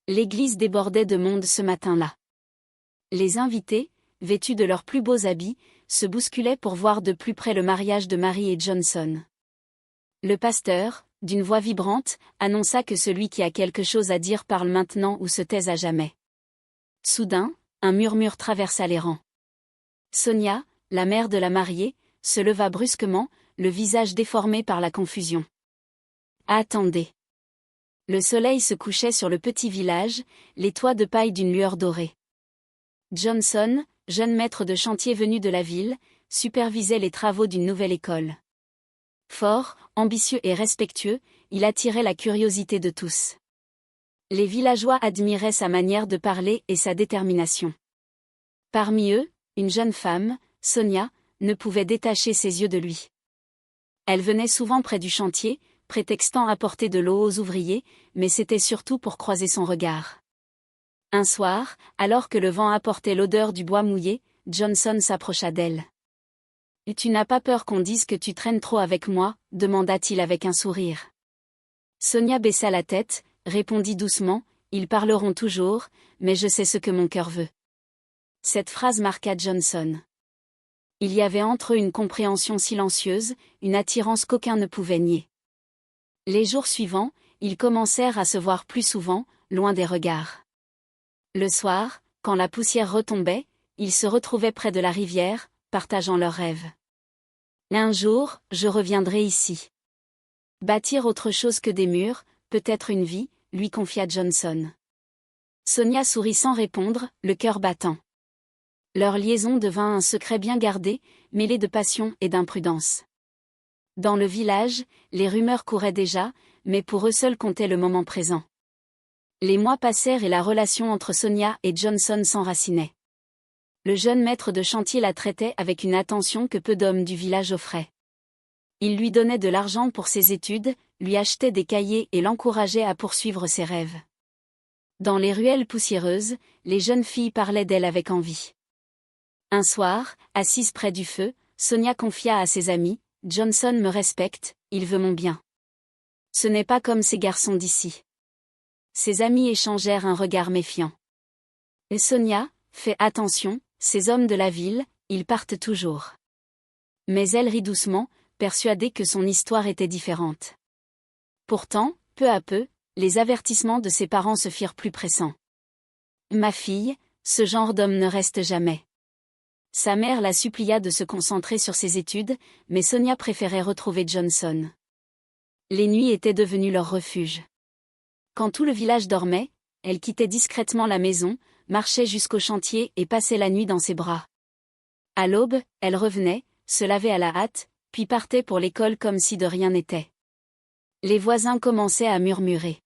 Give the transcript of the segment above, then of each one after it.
L'église débordait de monde ce matin-là. Les invités, vêtus de leurs plus beaux habits, se bousculaient pour voir de plus près le mariage de Mary et Johnson. Le pasteur, d'une voix vibrante, annonça que celui qui a quelque chose à dire parle maintenant ou se taise à jamais. Soudain, un murmure traversa les rangs. Sonia, la mère de la mariée, se leva brusquement, le visage déformé par la confusion. Attendez. Le soleil se couchait sur le petit village, les toits de paille d'une lueur dorée. Johnson, jeune maître de chantier venu de la ville, supervisait les travaux d'une nouvelle école. Fort, ambitieux et respectueux, il attirait la curiosité de tous. Les villageois admiraient sa manière de parler et sa détermination. Parmi eux, une jeune femme, Sonia, ne pouvait détacher ses yeux de lui. Elle venait souvent près du chantier, prétextant apporter de l'eau aux ouvriers, mais c'était surtout pour croiser son regard. Un soir, alors que le vent apportait l'odeur du bois mouillé, Johnson s'approcha d'elle. « Et tu n'as pas peur qu'on dise que tu traînes trop avec moi ?» demanda-t-il avec un sourire. Sonia baissa la tête, répondit doucement, « Ils parleront toujours, mais je sais ce que mon cœur veut. » Cette phrase marqua Johnson. Il y avait entre eux une compréhension silencieuse, une attirance qu'aucun ne pouvait nier. Les jours suivants, ils commencèrent à se voir plus souvent, loin des regards. Le soir, quand la poussière retombait, ils se retrouvaient près de la rivière, partageant leurs rêves. « Un jour, je reviendrai ici. Bâtir autre chose que des murs, peut-être une vie », lui confia Johnson. Sonia sourit sans répondre, le cœur battant. Leur liaison devint un secret bien gardé, mêlé de passion et d'imprudence. Dans le village, les rumeurs couraient déjà, mais pour eux seuls comptait le moment présent. Les mois passèrent et la relation entre Sonia et Johnson s'enracinait. Le jeune maître de chantier la traitait avec une attention que peu d'hommes du village offraient. Il lui donnait de l'argent pour ses études, lui achetait des cahiers et l'encourageait à poursuivre ses rêves. Dans les ruelles poussiéreuses, les jeunes filles parlaient d'elle avec envie. Un soir, assise près du feu, Sonia confia à ses amis, « Johnson me respecte, il veut mon bien. Ce n'est pas comme ces garçons d'ici. » Ses amis échangèrent un regard méfiant. « Et Sonia, fais attention, ces hommes de la ville, ils partent toujours. » Mais elle rit doucement, persuadée que son histoire était différente. Pourtant, peu à peu, les avertissements de ses parents se firent plus pressants. « Ma fille, ce genre d'homme ne reste jamais. » Sa mère la supplia de se concentrer sur ses études, mais Sonia préférait retrouver Johnson. Les nuits étaient devenues leur refuge. Quand tout le village dormait, elle quittait discrètement la maison, marchait jusqu'au chantier et passait la nuit dans ses bras. À l'aube, elle revenait, se lavait à la hâte, puis partait pour l'école comme si de rien n'était. Les voisins commençaient à murmurer.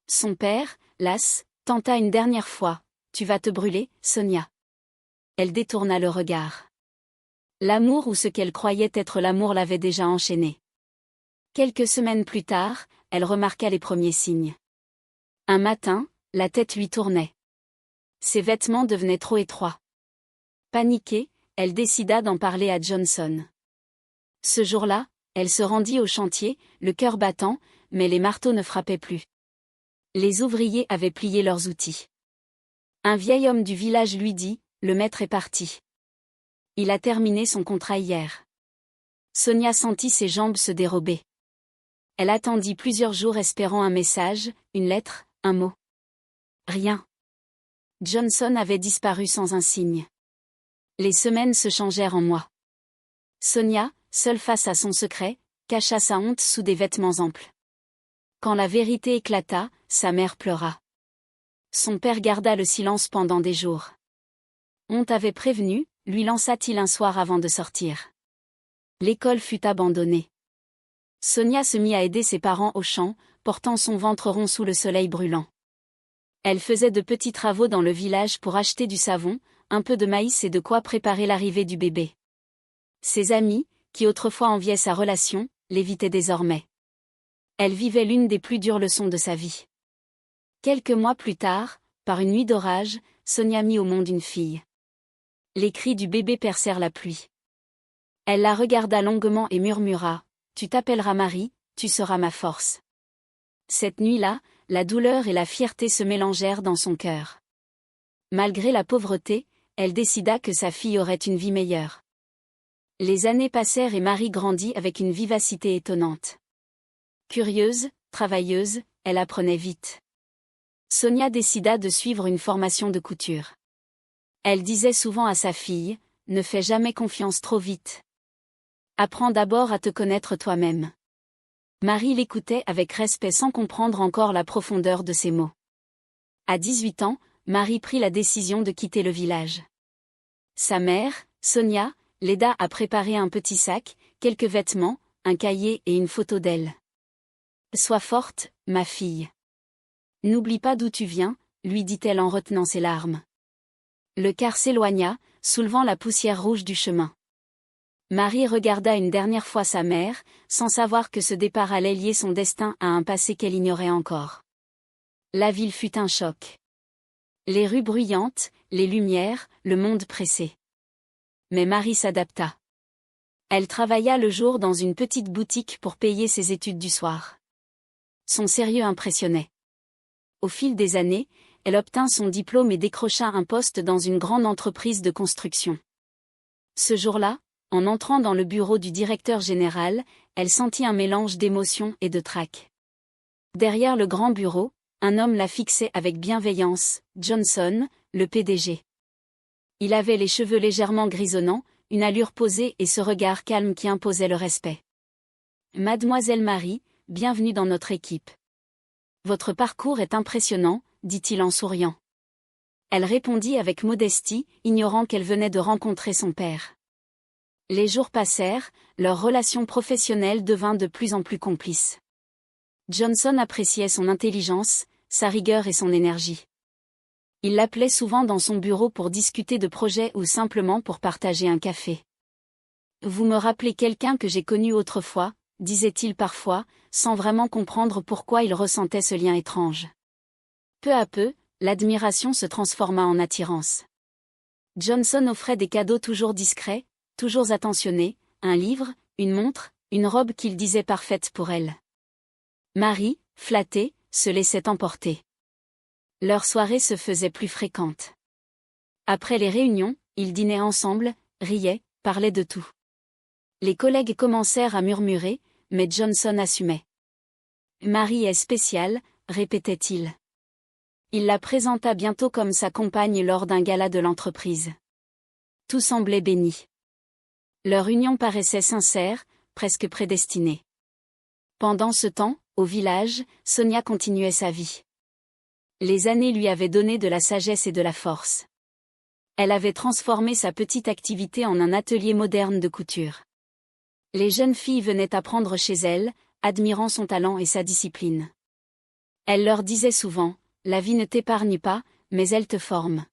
Son père, las, tenta une dernière fois, « Tu vas te brûler, Sonia. » Elle détourna le regard. L'amour ou ce qu'elle croyait être l'amour l'avait déjà enchaînée. Quelques semaines plus tard, elle remarqua les premiers signes. Un matin, la tête lui tournait. Ses vêtements devenaient trop étroits. Paniquée, elle décida d'en parler à Johnson. Ce jour-là, elle se rendit au chantier, le cœur battant, mais les marteaux ne frappaient plus. Les ouvriers avaient plié leurs outils. Un vieil homme du village lui dit, « Le maître est parti. Il a terminé son contrat hier. » Sonia sentit ses jambes se dérober. Elle attendit plusieurs jours espérant un message, une lettre, un mot. Rien. Johnson avait disparu sans un signe. Les semaines se changèrent en mois. Sonia, seule face à son secret, cacha sa honte sous des vêtements amples. Quand la vérité éclata, sa mère pleura. Son père garda le silence pendant des jours. On t'avait prévenu, lui lança-t-il un soir avant de sortir. L'école fut abandonnée. Sonia se mit à aider ses parents au champ, portant son ventre rond sous le soleil brûlant. Elle faisait de petits travaux dans le village pour acheter du savon, un peu de maïs et de quoi préparer l'arrivée du bébé. Ses amis, qui autrefois enviaient sa relation, l'évitaient désormais. Elle vivait l'une des plus dures leçons de sa vie. Quelques mois plus tard, par une nuit d'orage, Sonia mit au monde une fille. Les cris du bébé percèrent la pluie. Elle la regarda longuement et murmura, « Tu t'appelleras Marie, tu seras ma force. » Cette nuit-là, la douleur et la fierté se mélangèrent dans son cœur. Malgré la pauvreté, elle décida que sa fille aurait une vie meilleure. Les années passèrent et Marie grandit avec une vivacité étonnante. Curieuse, travailleuse, elle apprenait vite. Sonia décida de suivre une formation de couture. Elle disait souvent à sa fille, « Ne fais jamais confiance trop vite. Apprends d'abord à te connaître toi-même. » Marie l'écoutait avec respect sans comprendre encore la profondeur de ses mots. À 18 ans, Marie prit la décision de quitter le village. Sa mère, Sonia, l'aida à préparer un petit sac, quelques vêtements, un cahier et une photo d'elle. « Sois forte, ma fille. N'oublie pas d'où tu viens, » lui dit-elle en retenant ses larmes. Le car s'éloigna, soulevant la poussière rouge du chemin. Marie regarda une dernière fois sa mère, sans savoir que ce départ allait lier son destin à un passé qu'elle ignorait encore. La ville fut un choc. Les rues bruyantes, les lumières, le monde pressé. Mais Marie s'adapta. Elle travailla le jour dans une petite boutique pour payer ses études du soir. Son sérieux impressionnait. Au fil des années, elle obtint son diplôme et décrocha un poste dans une grande entreprise de construction. Ce jour-là, en entrant dans le bureau du directeur général, elle sentit un mélange d'émotion et de trac. Derrière le grand bureau, un homme la fixait avec bienveillance, Johnson, le PDG. Il avait les cheveux légèrement grisonnants, une allure posée et ce regard calme qui imposait le respect. « Mademoiselle Marie, bienvenue dans notre équipe. Votre parcours est impressionnant, » dit-il en souriant. Elle répondit avec modestie, ignorant qu'elle venait de rencontrer son père. Les jours passèrent, leur relation professionnelle devint de plus en plus complice. Johnson appréciait son intelligence, sa rigueur et son énergie. Il l'appelait souvent dans son bureau pour discuter de projets ou simplement pour partager un café. « Vous me rappelez quelqu'un que j'ai connu autrefois », disait-il parfois, sans vraiment comprendre pourquoi il ressentait ce lien étrange. Peu à peu, l'admiration se transforma en attirance. Johnson offrait des cadeaux toujours discrets, toujours attentionnés, un livre, une montre, une robe qu'il disait parfaite pour elle. Marie, flattée, se laissait emporter. Leurs soirées se faisaient plus fréquentes. Après les réunions, ils dînaient ensemble, riaient, parlaient de tout. Les collègues commencèrent à murmurer, mais Johnson assumait. « Marie est spéciale », répétait-il. Il la présenta bientôt comme sa compagne lors d'un gala de l'entreprise. Tout semblait béni. Leur union paraissait sincère, presque prédestinée. Pendant ce temps, au village, Sonia continuait sa vie. Les années lui avaient donné de la sagesse et de la force. Elle avait transformé sa petite activité en un atelier moderne de couture. Les jeunes filles venaient apprendre chez elle, admirant son talent et sa discipline. Elle leur disait souvent, « La vie ne t'épargne pas, mais elle te forme. »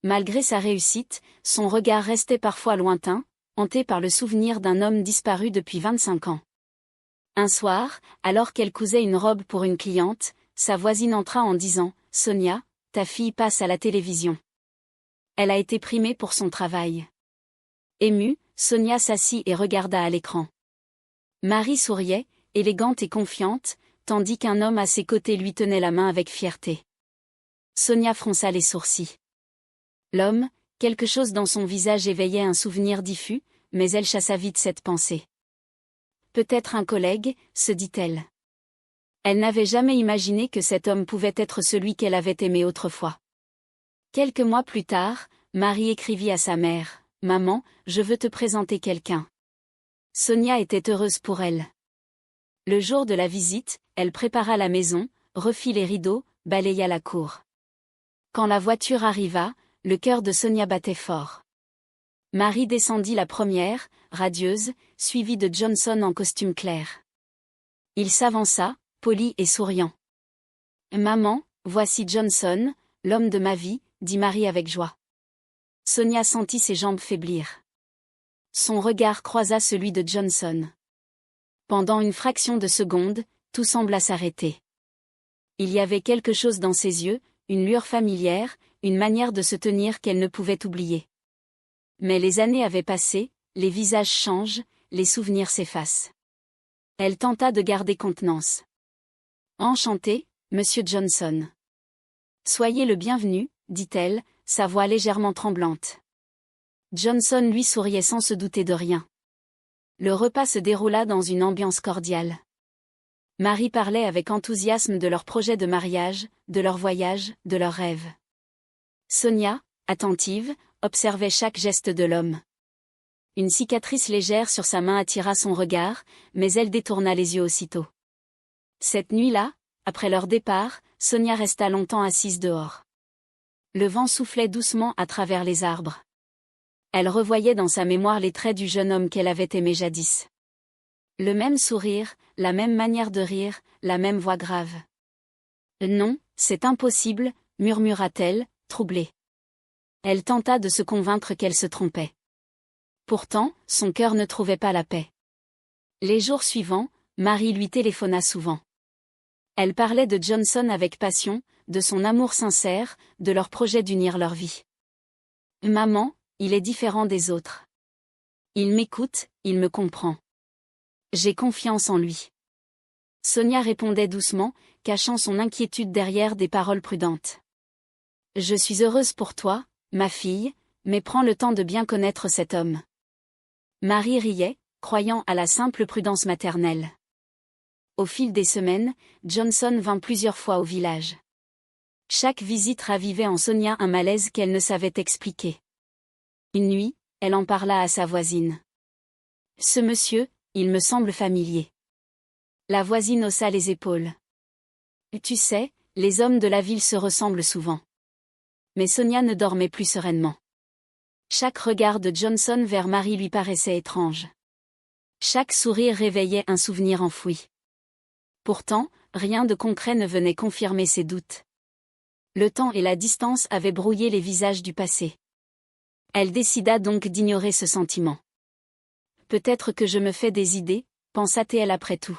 Malgré sa réussite, son regard restait parfois lointain, hanté par le souvenir d'un homme disparu depuis 25 ans. Un soir, alors qu'elle cousait une robe pour une cliente, sa voisine entra en disant « Sonia, ta fille passe à la télévision. Elle a été primée pour son travail. » Émue, Sonia s'assit et regarda à l'écran. Marie souriait, élégante et confiante, tandis qu'un homme à ses côtés lui tenait la main avec fierté. Sonia fronça les sourcils. L'homme, quelque chose dans son visage éveillait un souvenir diffus, mais elle chassa vite cette pensée. Peut-être un collègue, se dit-elle. Elle n'avait jamais imaginé que cet homme pouvait être celui qu'elle avait aimé autrefois. Quelques mois plus tard, Marie écrivit à sa mère, « Maman, je veux te présenter quelqu'un. » Sonia était heureuse pour elle. Le jour de la visite, elle prépara la maison, refit les rideaux, balaya la cour. Quand la voiture arriva, le cœur de Sonia battait fort. Marie descendit la première, radieuse, suivie de Johnson en costume clair. Il s'avança, poli et souriant. « Maman, voici Johnson, l'homme de ma vie, » dit Marie avec joie. Sonia sentit ses jambes faiblir. Son regard croisa celui de Johnson. Pendant une fraction de seconde, tout sembla s'arrêter. Il y avait quelque chose dans ses yeux, une lueur familière, une manière de se tenir qu'elle ne pouvait oublier. Mais les années avaient passé, les visages changent, les souvenirs s'effacent. Elle tenta de garder contenance. « Enchantée, Monsieur Johnson. Soyez le bienvenu, dit-elle, sa voix légèrement tremblante. Johnson lui souriait sans se douter de rien. Le repas se déroula dans une ambiance cordiale. Marie parlait avec enthousiasme de leur projet de mariage, de leur voyage, de leurs rêves. Sonia, attentive, observait chaque geste de l'homme. Une cicatrice légère sur sa main attira son regard, mais elle détourna les yeux aussitôt. Cette nuit-là, après leur départ, Sonia resta longtemps assise dehors. Le vent soufflait doucement à travers les arbres. Elle revoyait dans sa mémoire les traits du jeune homme qu'elle avait aimé jadis. Le même sourire, la même manière de rire, la même voix grave. « Non, c'est impossible », murmura-t-elle, troublée. Elle tenta de se convaincre qu'elle se trompait. Pourtant, son cœur ne trouvait pas la paix. Les jours suivants, Marie lui téléphona souvent. Elle parlait de Johnson avec passion, de son amour sincère, de leur projet d'unir leur vie. « Maman, il est différent des autres. Il m'écoute, il me comprend. J'ai confiance en lui. » Sonia répondait doucement, cachant son inquiétude derrière des paroles prudentes. « Je suis heureuse pour toi, ma fille, mais prends le temps de bien connaître cet homme. » Marie riait, croyant à la simple prudence maternelle. Au fil des semaines, Johnson vint plusieurs fois au village. Chaque visite ravivait en Sonia un malaise qu'elle ne savait expliquer. Une nuit, elle en parla à sa voisine. « Ce monsieur, il me semble familier. » La voisine haussa les épaules. « Tu sais, les hommes de la ville se ressemblent souvent. » Mais Sonia ne dormait plus sereinement. Chaque regard de Johnson vers Marie lui paraissait étrange. Chaque sourire réveillait un souvenir enfoui. Pourtant, rien de concret ne venait confirmer ses doutes. Le temps et la distance avaient brouillé les visages du passé. Elle décida donc d'ignorer ce sentiment. « Peut-être que je me fais des idées », pensa-t-elle après tout.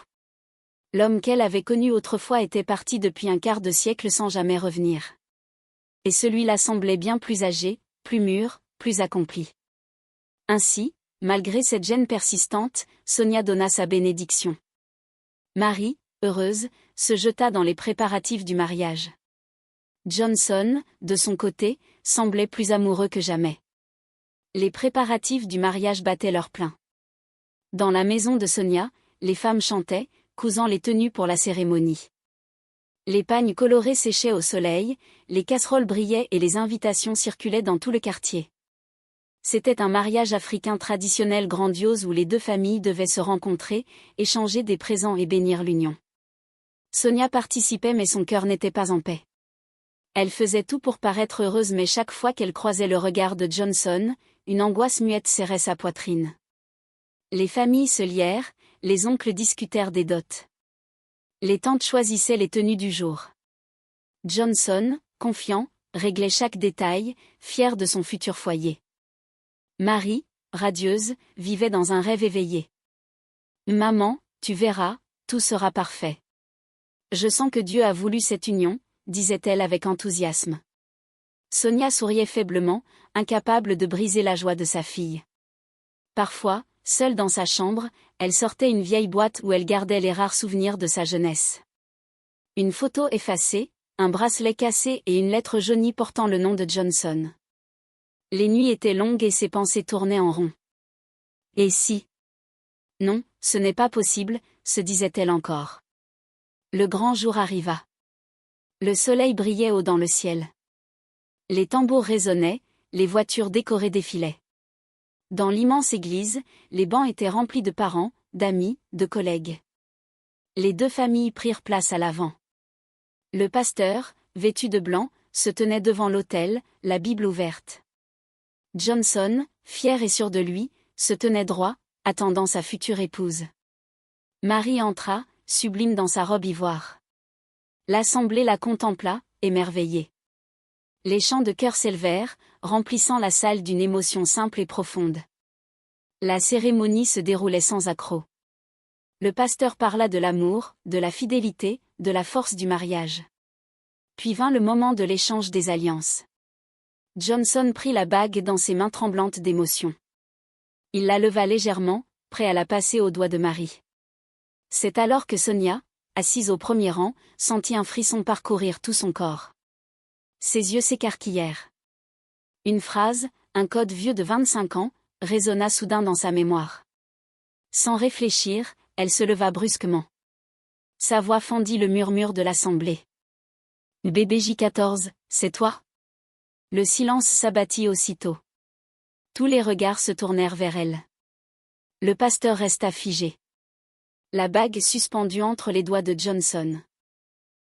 L'homme qu'elle avait connu autrefois était parti depuis un quart de siècle sans jamais revenir. Et celui-là semblait bien plus âgé, plus mûr, plus accompli. Ainsi, malgré cette gêne persistante, Sonia donna sa bénédiction. Marie, heureuse, se jeta dans les préparatifs du mariage. Johnson, de son côté, semblait plus amoureux que jamais. Les préparatifs du mariage battaient leur plein. Dans la maison de Sonia, les femmes chantaient, cousant les tenues pour la cérémonie. Les pagnes colorées séchaient au soleil, les casseroles brillaient et les invitations circulaient dans tout le quartier. C'était un mariage africain traditionnel grandiose où les deux familles devaient se rencontrer, échanger des présents et bénir l'union. Sonia participait mais son cœur n'était pas en paix. Elle faisait tout pour paraître heureuse mais chaque fois qu'elle croisait le regard de Johnson, une angoisse muette serrait sa poitrine. Les familles se lièrent, les oncles discutèrent des dots. Les tantes choisissaient les tenues du jour. Johnson, confiant, réglait chaque détail, fier de son futur foyer. Marie, radieuse, vivait dans un rêve éveillé. « Maman, tu verras, tout sera parfait. Je sens que Dieu a voulu cette union », disait-elle avec enthousiasme. Sonia souriait faiblement, incapable de briser la joie de sa fille. Parfois, seule dans sa chambre, elle sortait une vieille boîte où elle gardait les rares souvenirs de sa jeunesse. Une photo effacée, un bracelet cassé et une lettre jaunie portant le nom de Johnson. Les nuits étaient longues et ses pensées tournaient en rond. Et si? Non, ce n'est pas possible, se disait-elle encore. Le grand jour arriva. Le soleil brillait haut dans le ciel. Les tambours résonnaient, les voitures décorées défilaient. Dans l'immense église, les bancs étaient remplis de parents, d'amis, de collègues. Les deux familles prirent place à l'avant. Le pasteur, vêtu de blanc, se tenait devant l'autel, la Bible ouverte. Johnson, fier et sûr de lui, se tenait droit, attendant sa future épouse. Marie entra, sublime dans sa robe ivoire. L'assemblée la contempla, émerveillée. Les chants de chœur s'élevèrent, remplissant la salle d'une émotion simple et profonde. La cérémonie se déroulait sans accroc. Le pasteur parla de l'amour, de la fidélité, de la force du mariage. Puis vint le moment de l'échange des alliances. Johnson prit la bague dans ses mains tremblantes d'émotion. Il la leva légèrement, prêt à la passer au doigt de Marie. C'est alors que Sonia, assise au premier rang, sentit un frisson parcourir tout son corps. Ses yeux s'écarquillèrent. Une phrase, un code vieux de 25 ans, résonna soudain dans sa mémoire. Sans réfléchir, elle se leva brusquement. Sa voix fendit le murmure de l'assemblée. « Bébé J14, c'est toi ?» Le silence s'abattit aussitôt. Tous les regards se tournèrent vers elle. Le pasteur resta figé. La bague suspendue entre les doigts de Johnson.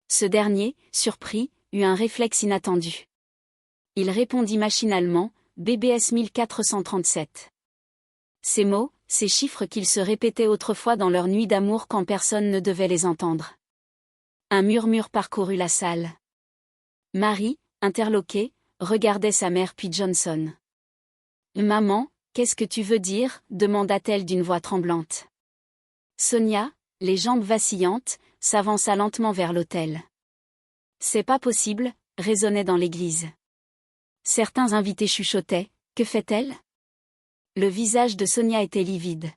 Ce dernier, surpris, eut un réflexe inattendu. Il répondit machinalement, « BBS 1437. » Ces mots, ces chiffres qu'ils se répétaient autrefois dans leur nuit d'amour quand personne ne devait les entendre. Un murmure parcourut la salle. Marie, interloquée, regardait sa mère puis Johnson. « Maman, qu'est-ce que tu veux dire ?» demanda-t-elle d'une voix tremblante. Sonia, les jambes vacillantes, s'avança lentement vers l'autel. « C'est pas possible », résonnait dans l'église. Certains invités chuchotaient, « Que fait-elle ?» Le visage de Sonia était livide.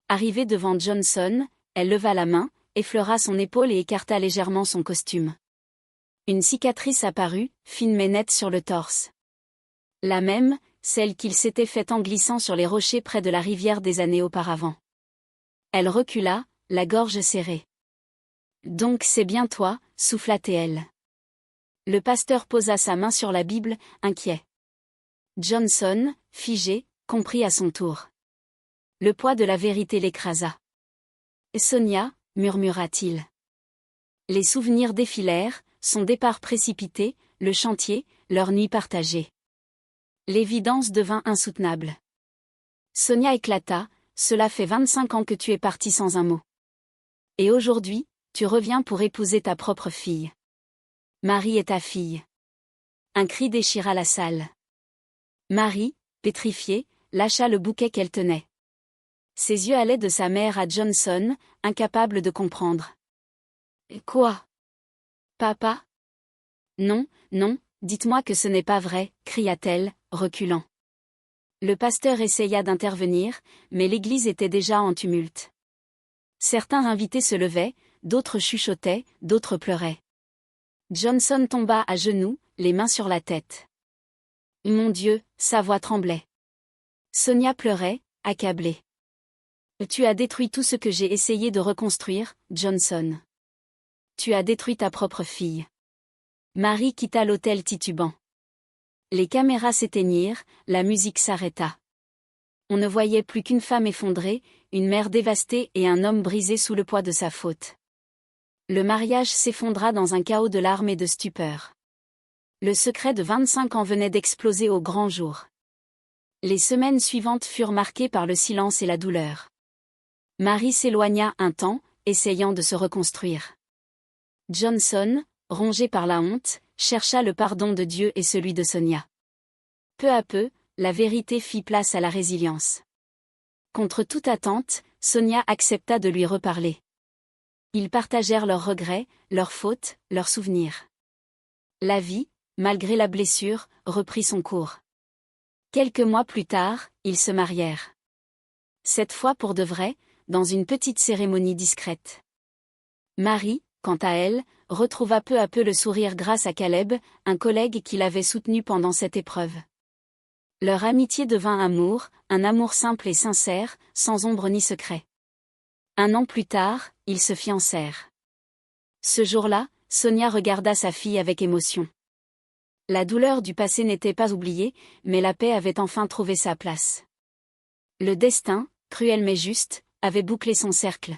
Arrivée devant Johnson, elle leva la main, effleura son épaule et écarta légèrement son costume. Une cicatrice apparut, fine mais nette sur le torse. La même, celle qu'il s'était faite en glissant sur les rochers près de la rivière des années auparavant. Elle recula, la gorge serrée. « Donc c'est bien toi » souffla-t-elle. Le pasteur posa sa main sur la Bible, inquiet. Johnson, figé, comprit à son tour. Le poids de la vérité l'écrasa. « Sonia » murmura-t-il. Les souvenirs défilèrent, son départ précipité, le chantier, leur nuit partagée. L'évidence devint insoutenable. Sonia éclata, « Cela fait 25 ans que tu es partie sans un mot. Et aujourd'hui, tu reviens pour épouser ta propre fille. Marie est ta fille. » Un cri déchira la salle. Marie, pétrifiée, lâcha le bouquet qu'elle tenait. Ses yeux allaient de sa mère à Johnson, incapable de comprendre. « Quoi ? Papa ? » « Non, non, dites-moi que ce n'est pas vrai » cria-t-elle, reculant. Le pasteur essaya d'intervenir, mais l'église était déjà en tumulte. Certains invités se levaient, d'autres chuchotaient, d'autres pleuraient. Johnson tomba à genoux, les mains sur la tête. « Mon Dieu !» sa voix tremblait. Sonia pleurait, accablée. « Tu as détruit tout ce que j'ai essayé de reconstruire, Johnson. Tu as détruit ta propre fille. » Marie quitta l'autel titubant. Les caméras s'éteignirent, la musique s'arrêta. On ne voyait plus qu'une femme effondrée, une mère dévastée et un homme brisé sous le poids de sa faute. Le mariage s'effondra dans un chaos de larmes et de stupeur. Le secret de 25 ans venait d'exploser au grand jour. Les semaines suivantes furent marquées par le silence et la douleur. Marie s'éloigna un temps, essayant de se reconstruire. Johnson, rongé par la honte, chercha le pardon de Dieu et celui de Sonia. Peu à peu, la vérité fit place à la résilience. Contre toute attente, Sonia accepta de lui reparler. Ils partagèrent leurs regrets, leurs fautes, leurs souvenirs. La vie, malgré la blessure, reprit son cours. Quelques mois plus tard, ils se marièrent. Cette fois pour de vrai, dans une petite cérémonie discrète. Marie, quant à elle, retrouva peu à peu le sourire grâce à Caleb, un collègue qui l'avait soutenu pendant cette épreuve. Leur amitié devint un amour simple et sincère, sans ombre ni secret. 1 an plus tard, ils se fiancèrent. Ce jour-là, Sonia regarda sa fille avec émotion. La douleur du passé n'était pas oubliée, mais la paix avait enfin trouvé sa place. Le destin, cruel mais juste, avait bouclé son cercle.